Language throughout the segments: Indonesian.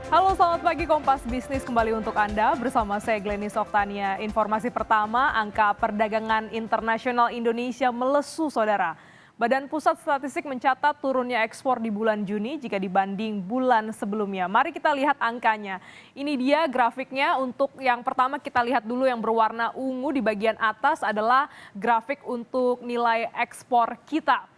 Halo, selamat pagi Kompas Bisnis kembali untuk Anda bersama saya Glenis Oktania. Informasi pertama, angka perdagangan internasional Indonesia melesu, saudara. Badan Pusat Statistik mencatat turunnya ekspor di bulan Juni jika dibanding bulan sebelumnya. Mari kita lihat angkanya. Ini dia grafiknya. Untuk yang pertama kita lihat dulu yang berwarna ungu di bagian atas adalah grafik untuk nilai ekspor kita.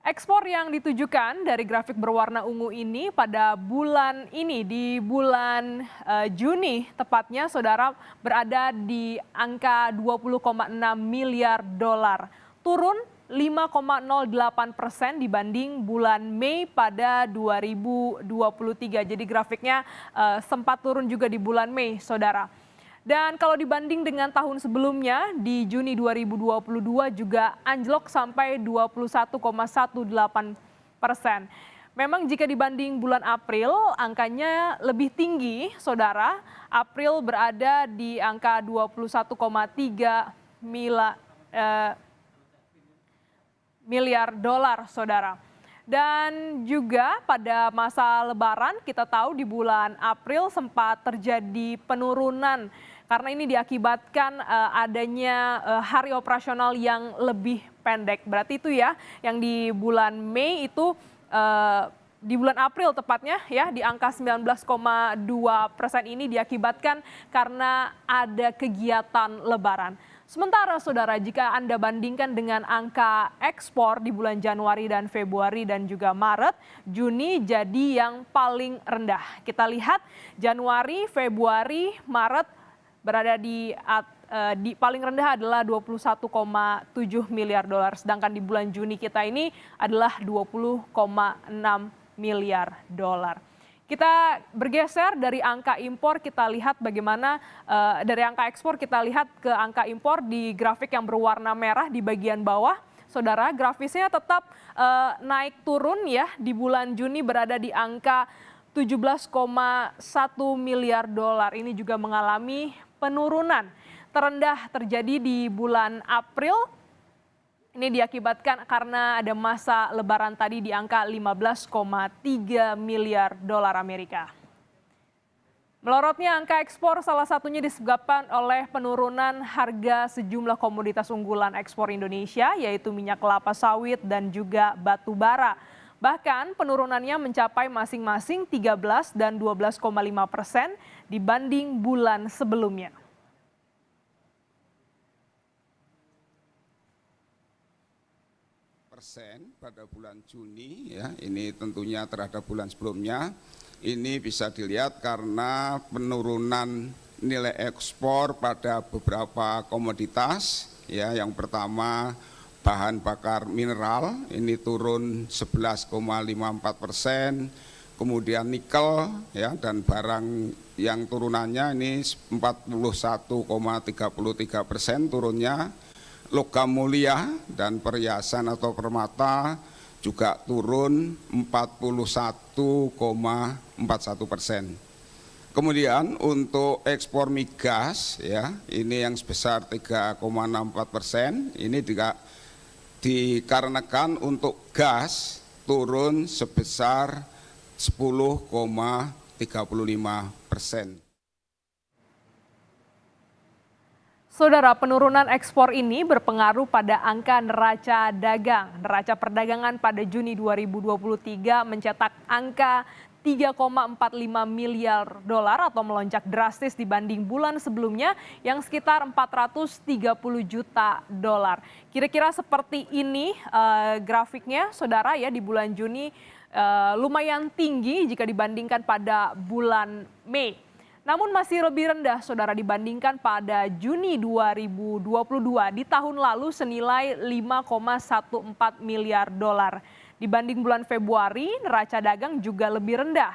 Ekspor yang ditujukan dari grafik berwarna ungu ini pada bulan ini, di bulan Juni tepatnya, saudara, berada di angka 20,6 miliar dolar. Turun 5,08% dibanding bulan Mei pada 2023. Jadi grafiknya sempat turun juga di bulan Mei, saudara. Dan kalau dibanding dengan tahun sebelumnya, di Juni 2022 juga anjlok sampai 21,18%. Memang jika dibanding bulan April, angkanya lebih tinggi, saudara. April berada di angka 21,3 miliar dolar, saudara. Dan juga pada masa Lebaran kita tahu di bulan April sempat terjadi penurunan karena ini diakibatkan adanya hari operasional yang lebih pendek. Berarti itu ya yang di bulan Mei itu di bulan April tepatnya ya di angka 19,2% ini diakibatkan karena ada kegiatan Lebaran. Sementara saudara, jika Anda bandingkan dengan angka ekspor di bulan Januari dan Februari dan juga Maret, Juni jadi yang paling rendah. Kita lihat Januari, Februari, Maret berada di paling rendah adalah 21,7 miliar dolar. Sedangkan di bulan Juni kita ini adalah 20,6 miliar dolar. Kita bergeser dari angka impor, kita lihat bagaimana dari angka ekspor kita lihat ke angka impor di grafik yang berwarna merah di bagian bawah. Saudara, grafisnya tetap naik turun ya, di bulan Juni berada di angka 17,1 miliar dolar. Ini juga mengalami penurunan. Terendah terjadi di bulan April. Ini diakibatkan karena ada masa Lebaran tadi di angka 15,3 miliar dolar Amerika. Melorotnya angka ekspor salah satunya disebabkan oleh penurunan harga sejumlah komoditas unggulan ekspor Indonesia, yaitu minyak kelapa sawit dan juga batu bara. Bahkan penurunannya mencapai masing-masing 13 dan 12,5% dibanding bulan sebelumnya. Pada bulan Juni ya, ini tentunya terhadap bulan sebelumnya ini bisa dilihat karena penurunan nilai ekspor pada beberapa komoditas ya. Yang pertama bahan bakar mineral ini turun 11,54%, kemudian nikel ya, dan barang yang turunannya ini 41,33% turunnya. Logam mulia dan perhiasan atau permata juga turun 41,41%. Kemudian untuk ekspor migas ya, ini yang sebesar 3,64%, ini juga dikarenakan untuk gas turun sebesar 10,35%. Saudara, penurunan ekspor ini berpengaruh pada angka neraca dagang. Neraca perdagangan pada Juni 2023 mencetak angka 3,45 miliar dolar atau melonjak drastis dibanding bulan sebelumnya yang sekitar 430 juta dolar. Kira-kira seperti ini grafiknya, saudara, ya, di bulan Juni lumayan tinggi jika dibandingkan pada bulan Mei. Namun masih lebih rendah, saudara, dibandingkan pada Juni 2022 di tahun lalu senilai 5,14 miliar dolar. Dibanding bulan Februari, neraca dagang juga lebih rendah.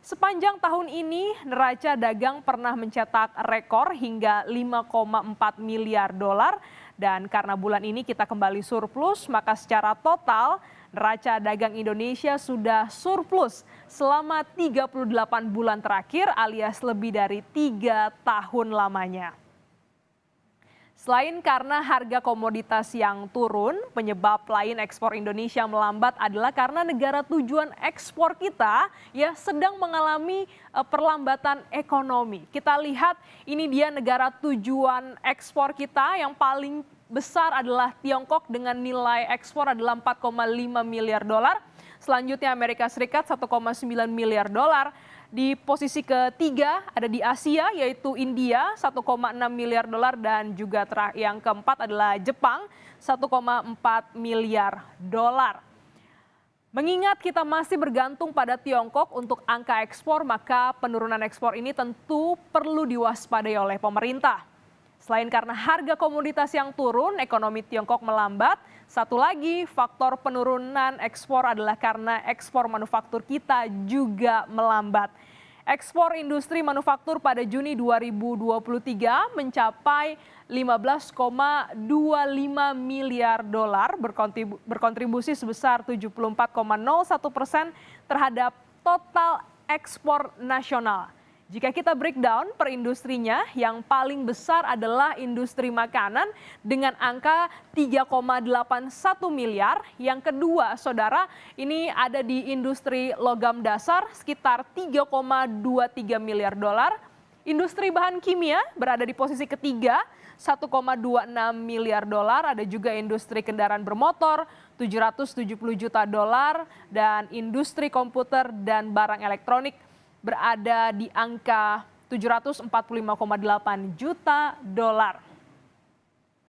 Sepanjang tahun ini, neraca dagang pernah mencetak rekor hingga 5,4 miliar dolar. Dan karena bulan ini kita kembali surplus, maka secara total neraca dagang Indonesia sudah surplus selama 38 bulan terakhir alias lebih dari 3 tahun lamanya. Selain karena harga komoditas yang turun, penyebab lain ekspor Indonesia melambat adalah karena negara tujuan ekspor kita ya sedang mengalami perlambatan ekonomi. Kita lihat ini dia negara tujuan ekspor kita yang paling besar adalah Tiongkok dengan nilai ekspor adalah 4,5 miliar dolar. Selanjutnya Amerika Serikat 1,9 miliar dolar. Di posisi ketiga ada di Asia yaitu India 1,6 miliar dolar dan juga yang keempat adalah Jepang 1,4 miliar dolar. Mengingat kita masih bergantung pada Tiongkok untuk angka ekspor, maka penurunan ekspor ini tentu perlu diwaspadai oleh pemerintah. Selain karena harga komoditas yang turun, ekonomi Tiongkok melambat. Satu lagi faktor penurunan ekspor adalah karena ekspor manufaktur kita juga melambat. Ekspor industri manufaktur pada Juni 2023 mencapai 15,25 miliar dolar, berkontribusi sebesar 74,01% terhadap total ekspor nasional. Jika kita breakdown per industrinya, yang paling besar adalah industri makanan dengan angka 3,81 miliar. Yang kedua, saudara, ini ada di industri logam dasar sekitar 3,23 miliar dolar. Industri bahan kimia berada di posisi ketiga, 1,26 miliar dolar. Ada juga industri kendaraan bermotor, 770 juta dolar. Dan industri komputer dan barang elektronik berada di angka 745,8 juta dolar.